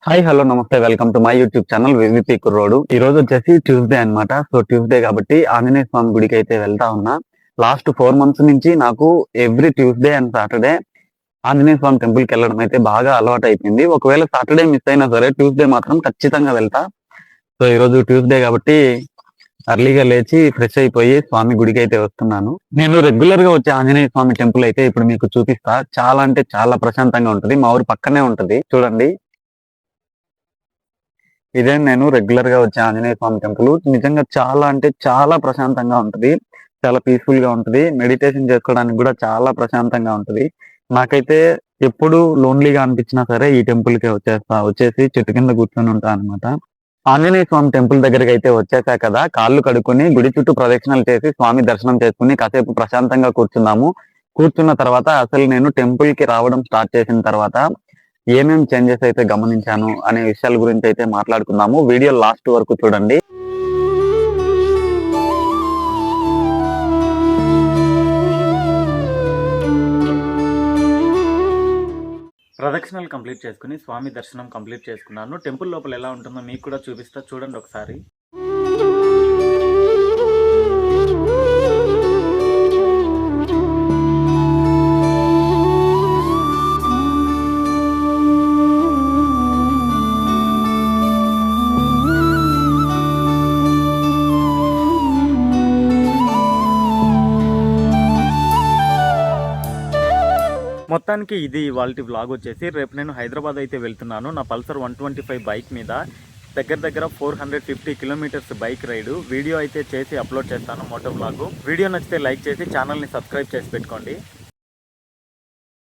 Hi hello నమస్తే welcome to my YouTube channel VVP కుర్రోడు. ఈ రోజు వచ్చేసి ట్యూస్డే అన్నమాట. సో ట్యూస్డే కాబట్టి ఆంజనేయ స్వామి గుడికి అయితే వెళ్తా ఉన్నా. లాస్ట్ 4 months నుంచి నాకు every Tuesday and Saturday Anjaneya Swami temple కి వెళ్ళడం అయితే బాగా అలవాటు అయిపోయింది. ఒకవేళ సాటర్డే మిస్ అయినా సరే ట్యూస్డే మాత్రం ఖచ్చితంగా వెళ్తా. సో ఈ రోజు ట్యూస్డే కాబట్టి అర్లీగా లేచి ఫ్రెష్ అయిపోయి స్వామి గుడికి అయితే వస్తున్నాను. నేను రెగ్యులర్ గా వచ్చే ఆంజనేయ స్వామి టెంపుల్ అయితే ఇప్పుడు మీకు చూపిస్తా. చాలా అంటే చాలా ప్రశాంతంగా ఉంటది. మా ఊరు పక్కనే ఉంటది చూడండి. ఇదే నేను రెగ్యులర్ గా వచ్చే ఆంజనేయ స్వామి టెంపుల్. నిజంగా చాలా అంటే చాలా ప్రశాంతంగా ఉంటది. చాలా పీస్ఫుల్ గా ఉంటది. మెడిటేషన్ చేసుకోవడానికి కూడా చాలా ప్రశాంతంగా ఉంటది. నాకైతే ఎప్పుడు లోన్లీగా అనిపించినా సరే ఈ టెంపుల్ కి వచ్చేసి చెట్టు కింద కూర్చొని ఉంటా అనమాట. ఆంజనేయ స్వామి టెంపుల్ దగ్గరికి అయితే వచ్చేసా కదా, కాళ్ళు కడుక్కొని గుడి చుట్టూ ప్రదక్షిణలు చేసి స్వామి దర్శనం చేసుకుని కాసేపు ప్రశాంతంగా కూర్చున్నాము. కూర్చున్న తర్వాత అసలు నేను టెంపుల్ కి రావడం స్టార్ట్ చేసిన తర్వాత ఏమేం చేంజెస్ అయితే గమనించాను అనే విషయాల గురించి అయితే మాట్లాడుకుందాము. వీడియో లాస్ట్ వరకు చూడండి. ప్రదక్షిణలు కంప్లీట్ చేసుకుని స్వామి దర్శనం కంప్లీట్ చేసుకున్నాను. టెంపుల్ లోపల ఎలా ఉంటుందో మీకు కూడా చూపిస్తా, చూడండి ఒకసారి. మొత్తానికి ఇది ఇవాల్టి వ్లాగ్ వచ్చేసి. రేపు నేను హైదరాబాద్ అయితే వెళ్తున్నాను నా పల్సర్ 125 బైక్ మీద. దగ్గర 450 కిలోమీటర్స్ బైక్ రైడ్. వీడియో అయితే చేసి అప్లోడ్ చేస్తాను మోటో వ్లాగ్. వీడియో నచ్చితే లైక్ చేసి ఛానల్ని సబ్స్క్రైబ్ చేసి పెట్టుకోండి.